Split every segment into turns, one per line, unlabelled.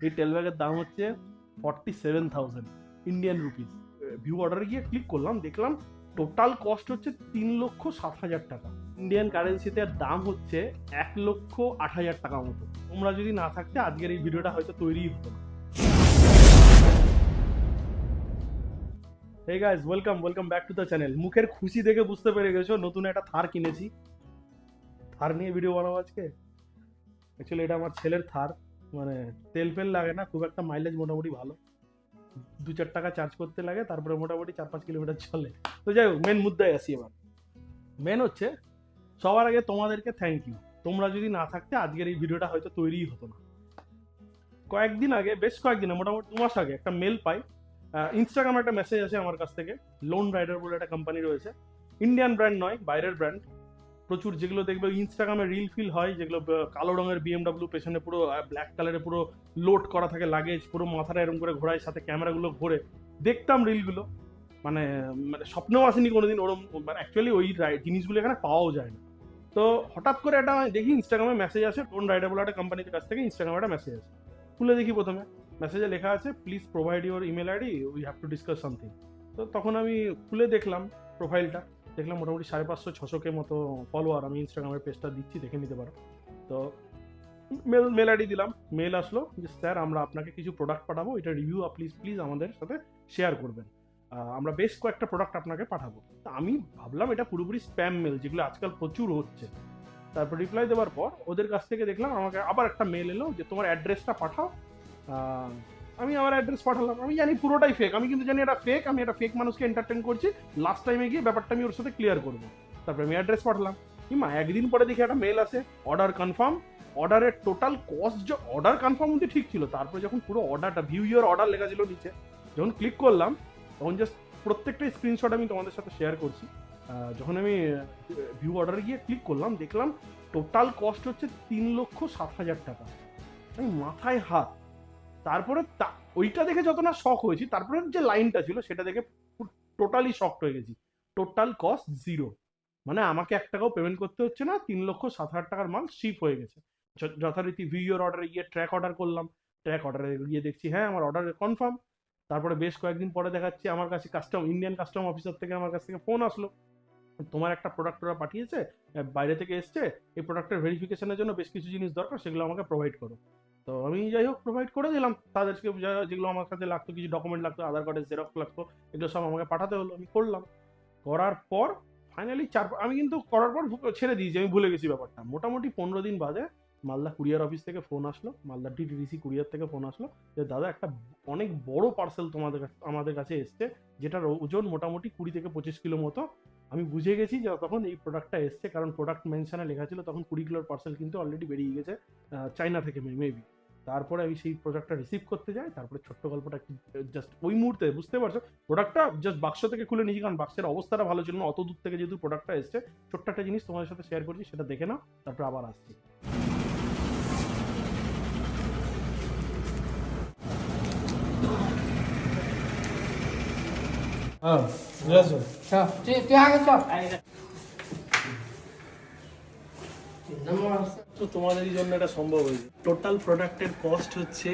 এই টেল ব্যাগের দাম হচ্ছে 47,000 ইন্ডিয়ান রুপিস। ভিউ অর্ডারে গিয়ে ক্লিক করলাম, দেখলাম টোটাল কস্ট হচ্ছে 3,07,000 টাকা। ইন্ডিয়ান কারেন্সিতে দাম হচ্ছে 1,08,000 টাকা মতো। তোমরা যদি না থাকতে আজকের এই ভিডিওটা হয়তো তৈরিই হতো না। Hey guys, welcome back to the channel. মুখের খুশি দেখে বুঝতে পেরে গেছো নতুন একটা থার কিনেছি। থার নিয়ে ভিডিও বানাবো আজকে। অ্যাকচুয়ালি এটা আমার ছেলের থার, মানে তেল ফেল লাগে না, খুব একটা মাইলেজ মোটামুটি ভালো, 2-4 টাকা চার্জ করতে লাগে, তারপরে মোটামুটি 4-5 কিলোমিটার চলে। তো যাই হোক, মেন মুদ্রায় আসি। এবার মেন হচ্ছে, সবার আগে তোমাদেরকে থ্যাংক ইউ। তোমরা যদি না থাকতে আজকের এই ভিডিওটা হয়তো তৈরিই হতো না। কয়েকদিন আগে, বেশ কয়েকদিন, মোটামুটি 2 মাস আগে একটা মেল পাই। ইনস্টাগ্রামে একটা মেসেজ আছে আমার কাছ থেকে। লোন রাইডার বলে একটা কোম্পানি রয়েছে, ইন্ডিয়ান ব্র্যান্ড নয়, বাইরের ব্র্যান্ড। প্রচুর যেগুলো দেখবে ইনস্টাগ্রামে রিল ফিল হয়, যেগুলো কালো রঙের বিএমডাব্লিউ, পেছনে পুরো ব্ল্যাক কালারে পুরো লোড করা থাকে লাগেজ, পুরো মাথাটা এরকম করে ঘোরায়, সাথে ক্যামেরাগুলো ঘোরে। দেখতাম রিলগুলো, মানে মানে স্বপ্নেও আসেনি কোনোদিন ওরম। মানে অ্যাকচুয়ালি ওই জিনিসগুলো এখানে পাওয়াও যায় না। তো হঠাৎ করে একটা দেখি ইনস্টাগ্রামে মেসেজ আছে, লোন রাইডার বলে একটা কোম্পানির কাছ থেকে ইনস্টাগ্রামে একটা মেসেজ আছে। খুলে দেখি, প্রথমে মেসেজে লেখা আছে, please provide your email ID, we have to discuss something. তো তখন আমি খুলে দেখলাম প্রোফাইলটা, দেখলাম মোটামুটি 550-600 মতো ফলোয়ার। আমি ইনস্টাগ্রামের পেজটা দিচ্ছি, দেখে নিতে পারো। তো মেল আইডি দিলাম, মেল আসলো যে স্যার আমরা আপনাকে কিছু প্রোডাক্ট পাঠাবো, এটা রিভিউ প্লিজ আমাদের সাথে শেয়ার করবেন। আমরা বেশ কয়েকটা প্রোডাক্ট আপনাকে পাঠাবো। তা আমি ভাবলাম এটা পুরোপুরি স্প্যাম মেল, যেগুলো আজকাল প্রচুর হচ্ছে। তারপর রিপ্লাই দেওয়ার পর ওদের কাছ থেকে দেখলাম আমাকে আবার একটা মেল এলো যে তোমার অ্যাড্রেসটা পাঠাও। আমি আমার অ্যাড্রেস পাঠালাম। আমি জানি পুরোটাই ফেক, আমি কিন্তু জানি এটা ফেক, আমি এটা ফেক মানুষকে এন্টারটেন করছি, লাস্ট টাইমে গিয়ে ব্যাপারটা আমি ওর সাথে ক্লিয়ার করবো। তারপরে আমি অ্যাড্রেস পাঠালাম। কিমা একদিন পরে দেখি একটা মেল আসে, অর্ডার কনফার্ম। অর্ডারের টোটাল কস্ট, যে অর্ডার কনফার্ম অব্দি ঠিক ছিল, তারপরে যখন পুরো অর্ডারটা, ভিউ ইউর অর্ডার লেখা ছিল নিচে, যখন ক্লিক করলাম তখন জাস্ট প্রত্যেকটা স্ক্রিনশট আমি তোমাদের সাথে শেয়ার করছি। যখন আমি ভিউ অর্ডারে গিয়ে ক্লিক করলাম, দেখলাম টোটাল কস্ট হচ্ছে 3,07,000 টাকা। আমি মাথায় হাত। তারপরে ওইটা দেখে যত না শক হয়েছি, তারপরে যে লাইনটা ছিল সেটা দেখে টোটালি শকড হয়ে গেছি। টোটাল কস্ট 0, মানে আমাকে 1 টাকাও পেমেন্ট করতে হচ্ছে না, 3,07,000 টাকার মাল শিপ হয়ে গেছে। যথারীতি ভিউ অর্ডারে গিয়ে ট্র্যাক অর্ডার করলাম, ট্র্যাক অর্ডারে গিয়ে দেখছি হ্যাঁ আমার অর্ডার কনফার্ম। তারপরে বেশ কয়েকদিন পরে দেখাচ্ছি আমার কাছে ইন্ডিয়ান কাস্টম অফিসার থেকে আমার কাছ থেকে ফোন আসলো, তোমার একটা প্রোডাক্ট ওরা পাঠিয়েছে, বাইরে থেকে এসছে, এই প্রোডাক্টের ভেরিফিকেশনের জন্য বেশ কিছু জিনিস দরকার, সেগুলো আমাকে প্রোভাইড করো। তো আমি যাই হোক প্রোভাইড করে দিলাম তাদেরকে, যেগুলো আমার কাছে লাগতো, কিছু ডকুমেন্ট লাগতো, আধার কার্ডের জেরক্স লাগতো, এগুলো সব আমাকে পাঠাতে হলো। আমি করলাম, করার পর ফাইনালি আমি কিন্তু করার পর ছেড়ে দিয়েছি, আমি ভুলে গেছি ব্যাপারটা। মোটামুটি 15 দিন বাদে মালদা কুরিয়ার অফিস থেকে ফোন আসলো, মালদা ডিটিডিসি কুরিয়ার থেকে ফোন আসলো যে দাদা একটা অনেক বড় পার্সেল আমাদের কাছে এসছে, যেটার ওজন মোটামুটি 20 থেকে 25 কিলো মতো। আমি বুঝে গেছি যে তখন এই প্রোডাক্টটা এসছে, কারণ প্রোডাক্ট মেনশনে লেখা ছিল তখন 20 কিলোর পার্সেল কিন্তু অলরেডি বেরিয়ে গেছে চাইনা থেকে মেবি। তারপরে আমি সেই প্রোডাক্টটা রিসিভ করতে যাই, তারপরে ছোট্ট গল্পটা একটু, জাস্ট ওই মুহূর্তে বুঝতে পারছো, প্রোডাক্টটা জাস্ট বাক্স থেকে খুলে নিয়েছি, কারণ বাক্সের অবস্থাটা ভালো ছিল না, অত দূর থেকে যেহেতু প্রোডাক্টটা এসছে। ছোট্ট একটা জিনিস তোমাদের সাথে শেয়ার করছি, সেটা দেখে নাও, তারপর আবার আসছি। তো তোমাদেরই জন্য এটা সম্ভব হয়েছে। টোটাল প্রোডাক্টের কস্ট হচ্ছে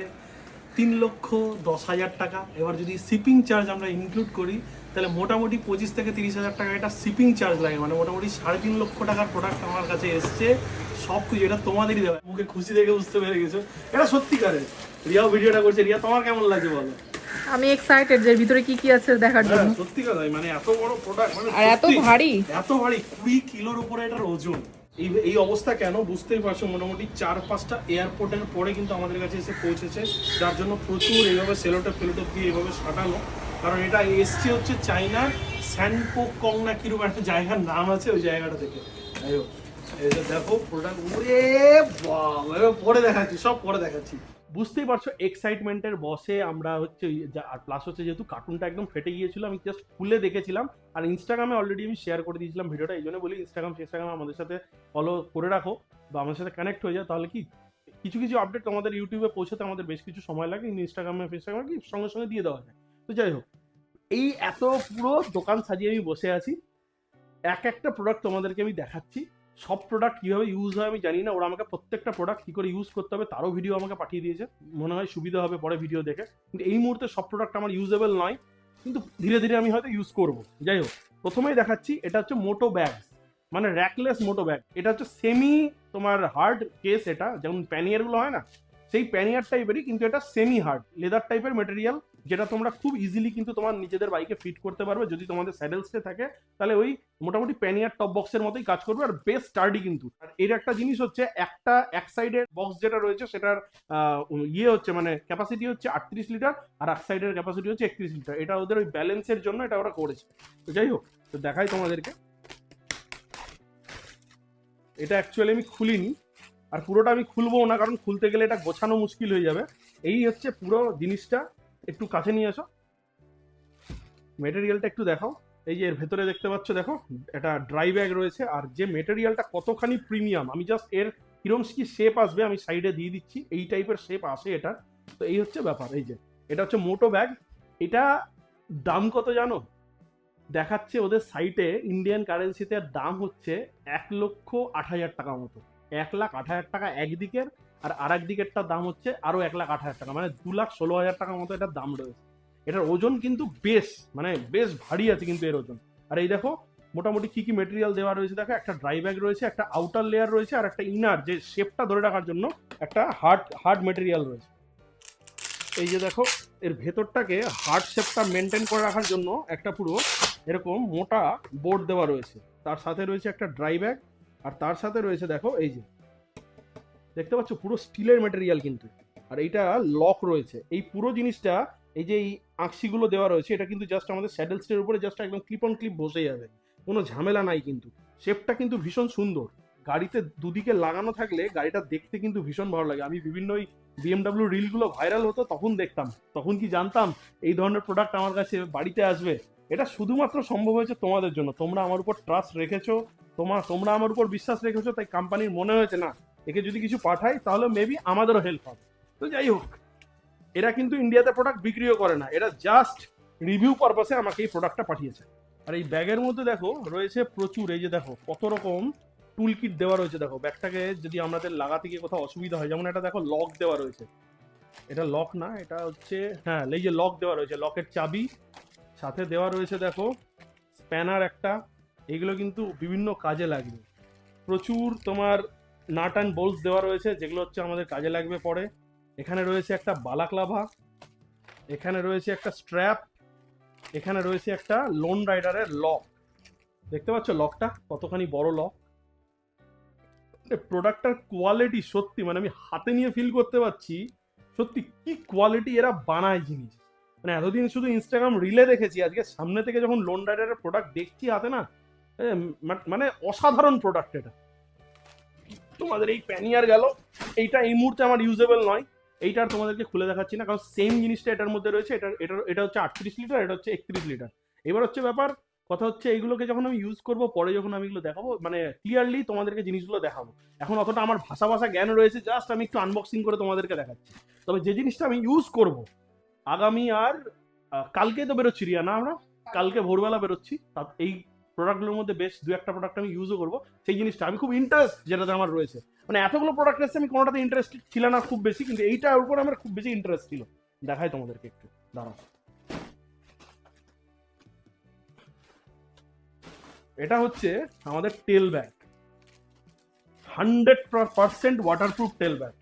3,10,000 টাকা। এবার যদি শিপিং চার্জ আমরা ইনক্লুড করি, তাহলে মোটামুটি 25 থেকে 30,000 টাকা এটা শিপিং চার্জ লাগে, মানে মোটামুটি 3.5 লক্ষ টাকার প্রোডাক্ট আমার কাছে এসছে। সব কিছু এটা তোমাদেরই দেওয়া। মুখে খুশি দেখে বুঝতে পেরে গেছো এটা সত্যিকারের। রিয়াও ভিডিওটা করছে। রিয়া, তোমার কেমন লাগছে বলো?
আমি এক্সাইটেড যে ভিতরে কি কি আছে দেখার জন্য।
সত্যি কথাই, মানে এত বড় প্রোডাক্ট, মানে
আর এত ভারী,
20 কিলোর উপরে এটার ওজন। এই অবস্থা কেন বুঝতেই পারছো। মোটামুটি 4-5টা এয়ারপোর্টের পরে কিন্তু আমাদের কাছে এসে পৌঁছেছে, যার জন্য প্রচুর এইভাবে সেলোটেপ দিয়ে এইভাবে সাঁটানো। কারণ এটা এসছে হচ্ছে চাইনার স্যানপো কং না কিরকম একটা জায়গার নাম আছে, ওই জায়গাটা থেকে। যাই হোক, এটা দেখো প্রোডাক্ট, ওরে বাবা, পরে দেখাচ্ছি, সব পরে দেখাচ্ছি। বুঝতেই পারছো এক্সাইটমেন্টের বসে আমরা হচ্ছে, আর প্লাস হচ্ছে যেহেতু কার্টুনটা একদম ফেটে গিয়েছিল, আমি জাস্ট খুলে দেখেছিলাম। আর ইনস্টাগ্রামে অলরেডি আমি শেয়ার করে দিয়েছিলাম ভিডিওটা, এই জন্য বলি ইনস্টাগ্রামে আমাদের সাথে ফলো করে রাখো বা আমাদের সাথে কানেক্ট হয়ে যায়, তাহলে কি কিছু কিছু আপডেট আমাদের ইউটিউবে পৌঁছাতে আমাদের বেশ কিছু সময় লাগে, কিন্তু ইনস্টাগ্রামে কি সঙ্গে সঙ্গে দিয়ে দেওয়া যায়। তো যাই হোক, এই এত পুরো দোকান সাজিয়ে আমি বসে আছি, এক একটা প্রোডাক্ট তোমাদেরকে আমি দেখাচ্ছি, সব প্রোডাক্ট কীভাবে ইউজ হয় আমি জানি না, ওরা আমাকে প্রত্যেকটা প্রোডাক্ট কী করে ইউজ করতে হবে তারও ভিডিও আমাকে পাঠিয়ে দিয়েছে, মনে হয় সুবিধা হবে পরে ভিডিও দেখে। কিন্তু এই মুহূর্তে সব প্রোডাক্ট আমার ইউজেবল নয়, কিন্তু ধীরে ধীরে আমি হয়তো ইউজ করব। যাই হোক, প্রথমেই দেখাচ্ছি, এটা হচ্ছে মোটো ব্যাগ, মানে র্যাকলেস মোটো ব্যাগ। এটা হচ্ছে সেমি তোমার হার্ড কেস, এটা যেমন প্যানিয়ারগুলো হয় না সেই প্যানিয়ার টাইপেরই, কিন্তু এটা সেমি হার্ড লেদার টাইপের মেটেরিয়াল, যেটা তোমরা খুব ইজিলি কিন্তু তোমার নিজেদের বাইকে ফিট করতে পারবে। যদি তোমাদের স্যাডেল স্টে থাকে তাহলে ওই মোটামুটি প্যানিয়ার টপ বক্সের মতোই কাজ করবে, আর বেশ স্টার্ডি কিন্তু। আর এর একটা জিনিস হচ্ছে, এক সাইডের বক্স যেটা রয়েছে সেটার হচ্ছে মানে ক্যাপাসিটি হচ্ছে 38 লিটার, আর এক সাইডের ক্যাপাসিটি হচ্ছে 31 লিটার। এটা ওদের ওই ব্যালেন্সের জন্য এটা ওরা করেছে। তো যাই হোক, তো দেখাই তোমাদেরকে। এটা অ্যাকচুয়ালি আমি খুলিনি, আর পুরোটা আমি খুলবো না, কারণ খুলতে গেলে এটা গোছানো মুশকিল হয়ে যাবে। এই হচ্ছে পুরো জিনিসটা, একটু কাছে নিয়ে এসো, মেটেরিয়ালটা একটু দেখাও। এই যে এর ভেতরে দেখতে পাচ্ছ, দেখো এটা ড্রাই ব্যাগ রয়েছে, আর যে মেটেরিয়ালটা কতখানি প্রিমিয়াম, আমি জাস্ট এর কিরম কি শেপ আসবে আমি সাইডে দিয়ে দিচ্ছি, এই টাইপের শেপ আসে এটা। তো এই হচ্ছে ব্যাপার। এই যে এটা হচ্ছে মোটো ব্যাগ। এটা দাম কত জানো? দেখাচ্ছে ওদের সাইটে ইন্ডিয়ান কারেন্সিতে দাম হচ্ছে 1,08,000 টাকা মতো। 1,08,000 টাকা একদিকের, আর আরেক দিকেরটার দাম হচ্ছে আরো 1,08,000 টাকা, মানে 2,16,000 টাকার মতো এটার দাম রয়েছে। এটার ওজন কিন্তু বেশ ভারী আছে কিন্তু এর ওজন। আর এই দেখো মোটামুটি কি কি মেটেরিয়াল দেওয়া রয়েছে, দেখো একটা ড্রাই ব্যাগ রয়েছে, একটা আউটার লেয়ার রয়েছে, আর একটা ইনার যে শেপটা ধরে রাখার জন্য একটা হার্ড মেটেরিয়াল রয়েছে। এই যে দেখো এর ভেতরটাকে হার্ড শেপটা মেনটেন করে রাখার জন্য একটা পুরো এরকম মোটা বোর্ড দেওয়া রয়েছে। তার সাথে রয়েছে একটা ড্রাই ব্যাগ, আর তার সাথে রয়েছে দেখো এই যে দেখতে পাচ্ছ পুরো স্টিলের মেটেরিয়াল কিন্তু। আর এইটা লক রয়েছে। এই পুরো জিনিসটা, এই যে এই আঁকশিগুলো দেওয়া রয়েছে, এটা কিন্তু জাস্ট আমাদের স্যাডেল স্টের উপরে জাস্ট একদম ক্লিপ অন ক্লিপ বসে যাবে, কোনো ঝামেলা নাই কিন্তু। শেপটা কিন্তু ভীষণ সুন্দর, গাড়িতে দুদিকে লাগানো থাকলে গাড়িটা দেখতে কিন্তু ভীষণ ভালো লাগে। আমি বিভিন্ন ওই BMW রিলগুলো ভাইরাল হতো তখন দেখতাম, তখন কি জানতাম এই ধরনের প্রোডাক্ট আমার কাছে বাড়িতে আসবে। এটা শুধুমাত্র সম্ভব হয়েছে তোমাদের জন্য, তোমরা আমার উপর ট্রাস্ট রেখেছো, তোমরা আমার উপর বিশ্বাস রেখেছো, তাই কোম্পানির মনে হয়েছে না একে যদি কিছু পাঠাই তাহলে মেবি আমাদেরও হেল্প হবে। তো যাই হোক, এরা কিন্তু ইন্ডিয়াতে প্রোডাক্ট বিক্রিও করে না, এরা জাস্ট রিভিউ পারপাসে আমাকে এই প্রোডাক্টটা পাঠিয়েছে। আর এই ব্যাগের মধ্যে দেখো রয়েছে প্রচুর, এই যে দেখো কত রকম টুল কিট দেওয়া রয়েছে। দেখো ব্যাগটাকে যদি আমাদের লাগাতে গিয়ে কোথাও অসুবিধা হয়, যেমন এটা দেখো লক দেওয়া রয়েছে, এটা লক না, এটা হচ্ছে হ্যাঁ এই যে লক দেওয়া রয়েছে, লকের চাবি সাথে দেওয়া রয়েছে, দেখো স্প্যানার একটা, এগুলো কিন্তু বিভিন্ন কাজে লাগবে। প্রচুর তোমার নাট অ্যান্ড বোল্টস দেওয়া রয়েছে, যেগুলো হচ্ছে আমাদের কাজে লাগবে পরে। এখানে রয়েছে একটা বালাক্লাভা, এখানে রয়েছে একটা স্ট্র্যাপ, এখানে রয়েছে একটা লোন রাইডারের লক। দেখতে পাচ্ছ লকটা কতখানি বড় লক। প্রোডাক্টটার কোয়ালিটি সত্যি, মানে আমি হাতে নিয়ে ফিল করতে পারছি সত্যি কি কোয়ালিটি এরা বানায় জিনিস। মানে এতদিন শুধু ইনস্টাগ্রাম রিলে দেখেছি, আজকে সামনে থেকে যখন লোন রাইডারের প্রোডাক্ট দেখছি হাতে না, মানে অসাধারণ প্রোডাক্ট এটা। তোমাদের এই প্যানিয়ার গেল, এইটা এই মুহূর্তে আমার ইউজেবল নয়, এইটা আর তোমাদেরকে খুলে দেখাচ্ছি না, কারণ সেম জিনিসটা এটার মধ্যে রয়েছে। এটা হচ্ছে 38 লিটার, এটা হচ্ছে 31 লিটার। এবার হচ্ছে ব্যাপার, কথা হচ্ছে এইগুলোকে যখন আমি ইউজ করবো, পরে যখন আমি এগুলো দেখাবো, মানে ক্লিয়ারলি তোমাদেরকে জিনিসগুলো দেখাবো। এখন অতটা আমার ভাষা জ্ঞান রয়েছে, জাস্ট আমি একটু আনবক্সিং করে তোমাদেরকে দেখাচ্ছি। তবে যে জিনিসটা আমি ইউজ করব আগামী আর কালকে তো বেরোচ্ছি রিয়া না, আমরা কালকে ভোরবেলা বেরোচ্ছি, এই প্রোডাক্টগুলোর মধ্যে বেশ দু একটা প্রোডাক্ট আমি ইউজও করবো। সেই জিনিসটা আমি খুব ইন্টারেস্ট যেটাতে আমার রয়েছে, মানে এতগুলো প্রোডাক্ট এসেছে আমি কোনোটাতে ইন্টারেস্টেড ছিল না খুব বেশি, কিন্তু এইটার উপর আমার খুব বেশি ইন্টারেস্ট ছিল। দেখাই তোমাদেরকে একটু, দাঁড়াও। এটা হচ্ছে আমাদের টেল ব্যাগ, 100% ওয়াটারপ্রুফ টেল ব্যাগ।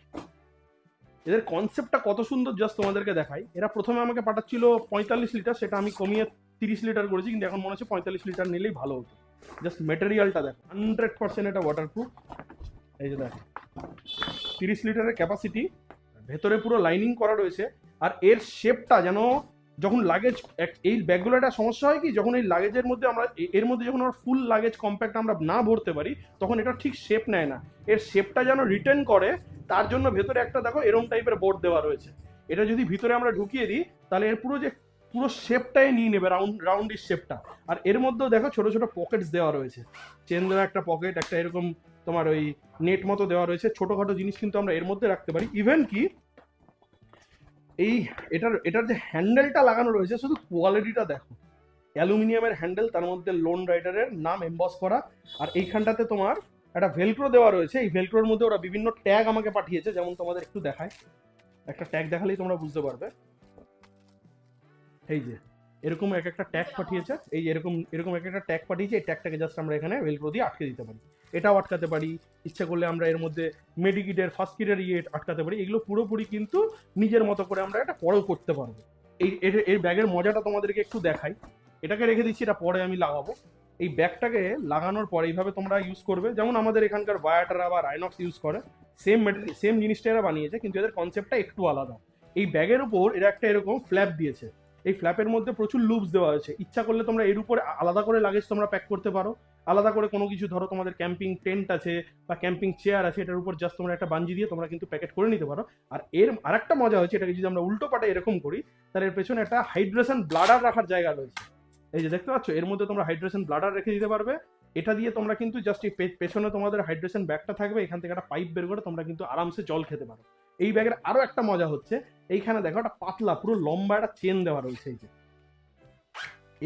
এদের কনসেপ্টটা কত সুন্দর জাস্ট তোমাদেরকে দেখাই। এরা প্রথমে আমাকে পাঠাচ্ছিল 45 লিটার, সেটা আমি কমিয়ে 30 লিটার করেছি, কিন্তু এখন মনে হচ্ছে 45 লিটার নিলেই ভালো হতো। জাস্ট মেটেরিয়ালটা দেখো, 100% এটা ওয়াটারপ্রুফ। এই যে দেখো 30 লিটারের ক্যাপাসিটি, ভেতরে পুরো লাইনিং করা রয়েছে। আর এর শেপটা যেন যখন লাগেজ, এই ব্যাগগুলো একটা সমস্যা হয় কি, যখন এই লাগেজের মধ্যে আমরা এর মধ্যে যখন আমরা ফুল লাগেজ কম্প্যাক্ট আমরা না ভরতে পারি, তখন এটা ঠিক শেপ নেয় না। এর শেপটা যেন রিটার্ন করে, তার জন্য ভেতরে একটা দেখো এরম টাইপের বোর্ড দেওয়া রয়েছে। এটা যদি ভিতরে আমরা ঢুকিয়ে দিই তাহলে এর পুরো শেপটাই নিয়ে নেবে, রাউন্ডিশ শেপটা। আর এর মধ্যেও দেখো ছোট ছোট পকেটস দেওয়া রয়েছে, চেন দেওয়া একটা পকেট, একটা এরকম তোমার ওই নেট মতো দেওয়া রয়েছে। ছোটখাটো জিনিস কিন্তু আমরা এর মধ্যে রাখতে পারি। ইভেন কি এই এটার যে হ্যান্ডেলটা লাগানো রয়েছে, শুধু কোয়ালিটিটা দেখো, অ্যালুমিনিয়ামের হ্যান্ডেল, তার মধ্যে লোন রাইডারের নাম এমবস করা। আর এইখানটাতে তোমার একটা ভেলক্রো দেওয়া রয়েছে। এই ভেলক্রোর মধ্যে ওরা বিভিন্ন ট্যাগ আমাকে পাঠিয়েছে, যেমন তোমাদের একটু দেখায়, একটা ট্যাগ দেখালেই তোমরা বুঝতে পারবে। এই যে এরকম এক একটা ট্যাগ পাঠিয়েছে, এই যে এরকম এরকম এক একটা ট্যাগ পাঠিয়েছে। এই ট্যাগটাকে জাস্ট আমরা এখানে ভেলক্রো দিয়ে আটকে দিতে পারি, এটাও আটকাতে পারি। ইচ্ছা করলে আমরা এর মধ্যে মেডিকিটের ফার্স্ট কিটের আটকাতে পারি। এগুলো পুরোপুরি কিন্তু নিজের মতো করে আমরা এটা পরেও করতে পারবো। এই ব্যাগের মজাটা তোমাদেরকে একটু দেখাই। এটাকে রেখে দিচ্ছি, এটা পরে আমি লাগাবো। এই ব্যাগটাকে লাগানোর পরে এইভাবে তোমরা ইউজ করবে, যেমন আমাদের এখানকার ভায়াটারা বা রাইনক্স ইউজ করে, সেম জিনিসটা এরা বানিয়েছে, কিন্তু এদের কনসেপ্টটা একটু আলাদা। এই ব্যাগের উপর এরা একটা এরকম ফ্ল্যাপ দিয়েছে। এই ফ্ল্যাপের মধ্যে প্রচুর লুপস দেওয়া হয়েছে। ইচ্ছা করলে তোমরা এর উপরে আলাদা করে লাগেজ তোমরা প্যাক করতে পারো, আলাদা করে কোনো কিছু, ধরো তোমাদের ক্যাম্পিং টেন্ট আছে বা ক্যাম্পিং চেয়ার আছে, এটার উপর জাস্ট তোমরা একটা বাঞ্জি দিয়ে তোমরা কিন্তু প্যাকেট করে নিতে পারো। আর এর আরেকটা মজা হচ্ছে, এটাকে যদি আমরা উল্টো পাটে এরকম করি, তার এর পেছনে একটা হাইড্রেশন ব্লাডার রাখার জায়গা রয়েছে। এই যে দেখতে পাচ্ছ, এর মধ্যে তোমরা হাইড্রেশন ব্লাডার রেখে দিতে পারবে। এটা দিয়ে তোমরা কিন্তু জাস্ট এই পেছনে তোমাদের হাইড্রেশন ব্যাগটা থাকবে, এখান থেকে একটা পাইপ বের করে তোমরা কিন্তু আরামসে জল খেতে পারো। এই ব্যাগের আরো একটা মজা হচ্ছে, এইখানে দেখো একটা পাতলা পুরো লম্বা একটা চেন দেওয়া রয়েছে। এই যে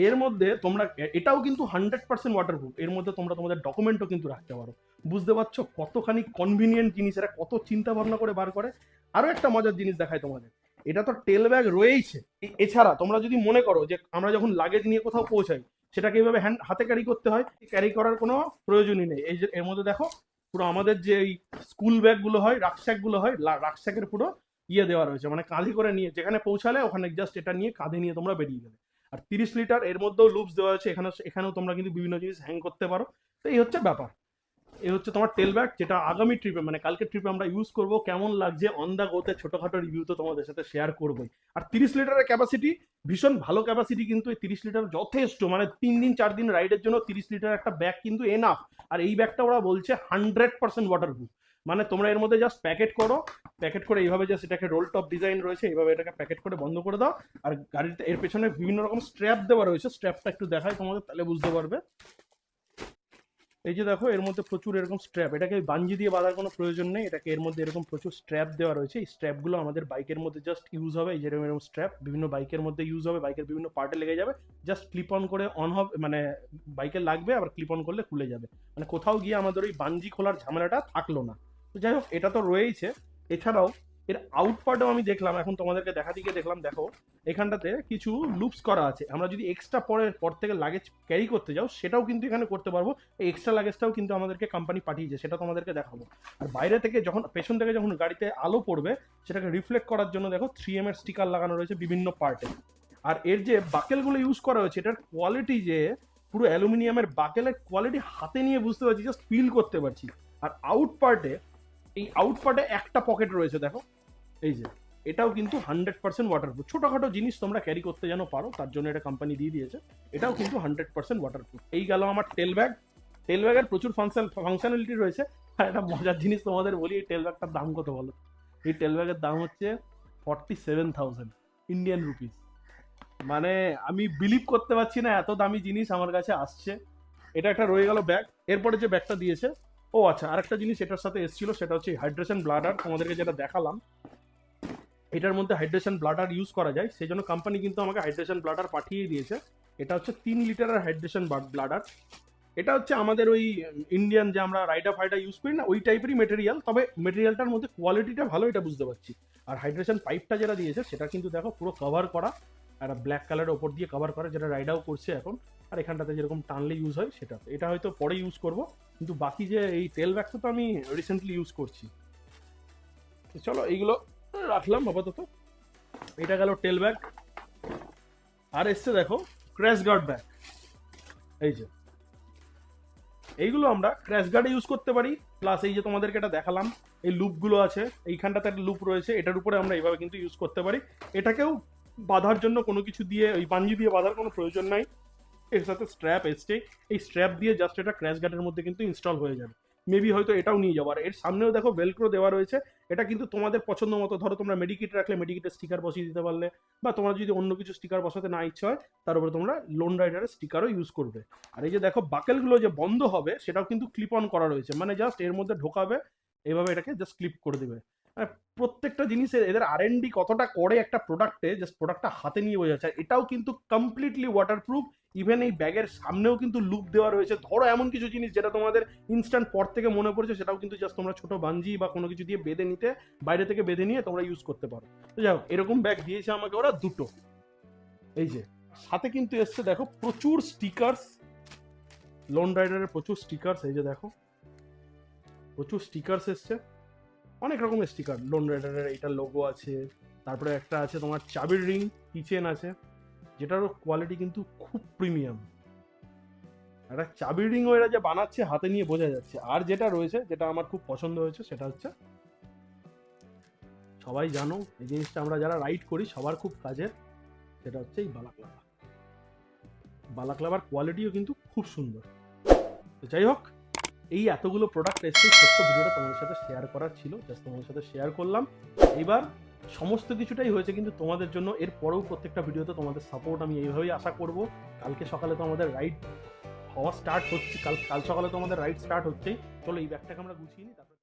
এর মধ্যে তোমরা, এটাও কিন্তু 100% ওয়াটারপ্রুফ, এর মধ্যে তোমরা তোমাদের ডকুমেন্টও কিন্তু রাখতে পারো। বুঝতে পারছো কতখানি কনভিনিয়েন্ট জিনিস, এরা কত চিন্তা ভাবনা করে বার করে। আরো একটা মজার জিনিস দেখায় তোমাদের, এটা তো টেল ব্যাগ রয়েইছে, এছাড়া তোমরা যদি মনে করো যে আমরা যখন লাগেজ নিয়ে কোথাও পৌঁছাই, সেটাকে এইভাবে হাতে ক্যারি করতে হয়, ক্যারি করার কোনো প্রয়োজনই নেই। এই যে এর মধ্যে দেখো পুরো আমাদের যে এই স্কুল ব্যাগগুলো হয়, রাকস্যাকগুলো হয়, রাকস্যাকের পুরো ইয়ে দেওয়া রয়েছে, মানে কাঁধে করে নিয়ে যেখানে পৌঁছালে ওখানে জাস্ট এটা নিয়ে কাঁধে নিয়ে তোমরা বেরিয়ে গেলে। আর 30 লিটার, এর মধ্যেও লুপস দেওয়া আছে, এখানেও তোমরা কিন্তু বিভিন্ন জিনিস হ্যাং করতে পারো। তো এই হচ্ছে ব্যাপার, এই হচ্ছে তোমার টেল ব্যাগ, যেটা আগামী ট্রিপে মানে কালকের ট্রিপে আমরা ইউজ করব। কেমন লাগছে অন দা গোতে ছোটখাটো রিভিউ তো তোমাদের সাথে শেয়ার করবোই। আর 30 লিটারের ক্যাপাসিটি ভীষণ ভালো ক্যাপাসিটি, কিন্তু এই 30 লিটার যথেষ্ট, মানে 3 দিন 4 দিন রাইডের জন্য 30 লিটার একটা ব্যাগ কিন্তু এনাফ। আর এই ব্যাগটা ওরা বলছে 100% ওয়াটারপ্রুফ, মানে তোমরা এর মধ্যে জাস্ট প্যাকেট করো, প্যাকেট করে এইভাবে জাস্ট এটাকে রোল টপ ডিজাইন রয়েছে, এইভাবে এটাকে প্যাকেট করে বন্ধ করে দাও। আর গাড়িতে এর পেছনে বিভিন্ন রকম স্ট্র্যাপ দেওয়া রয়েছে, স্ট্র্যাপটা একটু দেখায় তোমাদের, তাহলে বুঝতে পারবে। এই যে দেখো এর মধ্যে প্রচুর এরকম স্ট্র্যাপ, এটাকে বাঞ্জি দিয়ে বাঁধার কোনো প্রয়োজন নেই, এটাকে এর মধ্যে এরকম প্রচুর স্ট্র্যাপ দেওয়া রয়েছে। এই স্ট্র্যাপগুলো আমাদের বাইকের মধ্যে জাস্ট ইউজ হবে। এই যেরকম এরকম স্ট্র্যাপ বিভিন্ন বাইকের মধ্যে ইউজ হবে, বাইকের বিভিন্ন পার্টে লেগে যাবে, জাস্ট ক্লিপ অন করে অন হবে, মানে বাইকে লাগবে, আবার ক্লিপ অন করলে খুলে যাবে, মানে কোথাও গিয়ে আমাদের ওই বাঞ্জি খোলার ঝামেলাটা থাকলো না। তো যাই হোক, এটা তো রয়েইছে। এছাড়াও এর আউট পার্টেও আমি দেখলাম, এখন তোমাদেরকে দেখা দিকে দেখলাম, দেখো এখানটাতে কিছু লুপস করা আছে। আমরা যদি এক্সট্রা পর থেকে লাগেজ ক্যারি করতে যাও, সেটাও কিন্তু এখানে করতে পারবো। এই এক্সট্রা লাগেজটাও কিন্তু আমাদেরকে কোম্পানি পাঠিয়েছে, সেটা তোমাদেরকে দেখাবো। আর বাইরে থেকে যখন, পেছন থেকে যখন গাড়িতে আলো পড়বে, সেটাকে রিফ্লেক্ট করার জন্য দেখো 3M এর স্টিকার লাগানো রয়েছে বিভিন্ন পার্টে। আর এর যে বাকেলগুলো ইউজ করা হয়েছে, এটার কোয়ালিটি যে পুরো অ্যালুমিনিয়ামের বাকেলের কোয়ালিটি, হাতে নিয়ে বুঝতে পারছি, জাস্ট ফিল করতে পারছি। আর এই আউট পার্টে একটা পকেট রয়েছে দেখো, এই যে এটাও কিন্তু 100% ওয়াটারপ্রুফ। ছোটখাটো জিনিস তোমরা ক্যারি করতে যেন পারো, তার জন্য এটা কোম্পানি দিয়ে দিয়েছে। এটাও কিন্তু 100% ওয়াটারপ্রুফ। এই গেল আমার টেল ব্যাগ। টেল ব্যাগের প্রচুর ফাংশনালিটি রয়েছে। আর একটা মজার জিনিস তোমাদের বলি, এই টেল ব্যাগটার দাম কত বলো? এই টেল ব্যাগের দাম হচ্ছে 47,000 ইন্ডিয়ান রুপিস। মানে আমি বিলিভ করতে পারছি না, এত দামি জিনিস আমার কাছে আসছে। এটা একটা রয়ে গেল ব্যাগ। এরপরে যে ব্যাগটা দিয়েছে, ও আচ্ছা, আরেকটা জিনিস এটার সাথে এসেছিল, সেটা হচ্ছে হাইড্রেশন ব্লাডার। তোমাদেরকে যেটা দেখালাম, এটার মধ্যে হাইড্রেশন ব্লাডার ইউজ করা যায়, সেই জন্য কোম্পানি কিন্তু আমাকে হাইড্রেশন ব্লাডার পাঠিয়ে দিয়েছে। এটা হচ্ছে 3 লিটারের হাইড্রেশন ব্লাডার। এটা হচ্ছে আমাদের ওই ইন্ডিয়ান যে আমরা রাইডা ফাইডা ইউজ করি না, ওই টাইপেরই মেটেরিয়াল, তবে মেটেরিয়ালটার মধ্যে কোয়ালিটিটা ভালো, এটা বুঝতে পারছি। আর হাইড্রেশন পাইপটা যেটা দিয়েছে, সেটা কিন্তু দেখো পুরো কভার করা, একটা ব্ল্যাক কালারের ওপর দিয়ে কভার করা, যেটা রাইডাও করছে এখন। আর এখানটাতে যেরকম টানলে ইউজ হয় সেটা, এটা হয়তো পরে ইউজ করব, কিন্তু বাকি যে এই টেল ব্যাগটা তো আমি রিসেন্টলি ইউজ করছি। চলো এইগুলো রাখলাম আপাতত। এটা গেল টেল ব্যাগ। আর এসছে দেখো ক্র্যাশ গার্ড ব্যাগ। এই যে এইগুলো আমরা ক্র্যাশ গার্ডে ইউজ করতে পারি, প্লাস এই যে তোমাদেরকে এটা দেখালাম, এই লুপগুলো আছে, এইখানটাতে একটা লুপ রয়েছে, এটার উপরে আমরা এইভাবে কিন্তু ইউজ করতে পারি। এটাকেও বাঁধার জন্য কোনো কিছু দিয়ে, ওই পাঞ্জি দিয়ে বাঁধার কোনো প্রয়োজন নাই। এর সাথে স্ট্র্যাপ এসছে, এই স্ট্র্যাপ দিয়ে জাস্ট এটা ক্র্যাশ গার্ডের মধ্যে কিন্তু ইনস্টল হয়ে যাবে। মেবি হয়তো এটাও নিয়ে যাবো। আর এর সামনেও দেখো ভেলক্রো দেওয়া রয়েছে। এটা কিন্তু তোমাদের পছন্দ মতো, ধরো তোমরা মেডিকিট রাখলে মেডিকিটের স্টিকার বসিয়ে দিতে পারলে, বা তোমরা যদি অন্য কিছু স্টিকার বসাতে না ইচ্ছে হয়, তার উপরে তোমরা লোন রাইডারের স্টিকারও ইউজ করবে। আর এই যে দেখো বাকেলগুলো যে বন্ধ হবে, সেটাও কিন্তু ক্লিপ অন করা রয়েছে, মানে জাস্ট এর মধ্যে ঢোকাবে, এইভাবে এটাকে জাস্ট ক্লিপ করে দেবে। প্রত্যেকটা জিনিসে এদের R&D কতটা করে একটা প্রোডাক্টে, জাস্ট প্রোডাক্টটা হাতে নিয়ে বোঝা যাচ্ছে। এটাও কিন্তু কমপ্লিটলি ওয়াটারপ্রুফ। ইভেন এই ব্যাগের সামনেও কিন্তু লুপ দেওয়া রয়েছে। ধরো এমন কিছু জিনিস যেটা তোমাদের ইনস্ট্যান্ট পর থেকে মনে পড়ছে, সেটাও কিন্তু জাস্ট তোমরা ছোট বাঞ্জি বা কোনো কিছু দিয়ে বেঁধে নিতে, বাইরে থেকে বেঁধে নিয়ে তোমরা ইউজ করতে পারো। তো যাই হোক, এরকম ব্যাগ দিয়েছে আমাকে ওরা দুটো। এই যে সাথে কিন্তু এসছে দেখো প্রচুর স্টিকার্স, লোন রাইডারের প্রচুর স্টিকার্স। এই যে দেখো প্রচুর স্টিকার্স এসছে, অনেক রকমের স্টিকার। লোন রাইডারের এইটার লোগো আছে, তারপরে একটা আছে তোমার চাবির রিং, কিচেন আছে, যেটারও কোয়ালিটি কিন্তু খুব প্রিমিয়াম। একটা চাবির রিংও এরা যে বানাচ্ছে হাতে নিয়ে বোঝা যাচ্ছে। আর যেটা রয়েছে, যেটা আমার খুব পছন্দ হয়েছে, সেটা হচ্ছে, সবাই জানো এই জিনিসটা আমরা যারা রাইড করি সবার খুব কাজের, সেটা হচ্ছে এই বালাক্লাভা। বালাক্লাভার কোয়ালিটিও কিন্তু খুব সুন্দর। তো যাই হোক, এই এতগুলো প্রোডাক্ট এসে ছোট্ট ভিডিওটা তোমাদের সাথে শেয়ার করার ছিল, জাস্ট তোমাদের সাথে শেয়ার করলাম। এইবার সমস্ত কিছুটাই হয়েছে কিন্তু তোমাদের জন্য। এর পরেও প্রত্যেকটা ভিডিওতে তোমাদের সাপোর্ট আমি এইভাবেই আশা করব। কালকে সকালে তো আমাদের রাইড হওয়া স্টার্ট হচ্ছে, কাল সকালে তো আমাদের রাইড স্টার্ট হচ্ছেই। চলো এই ব্যাগটাকে আমরা গুছিয়ে নিই, তারপর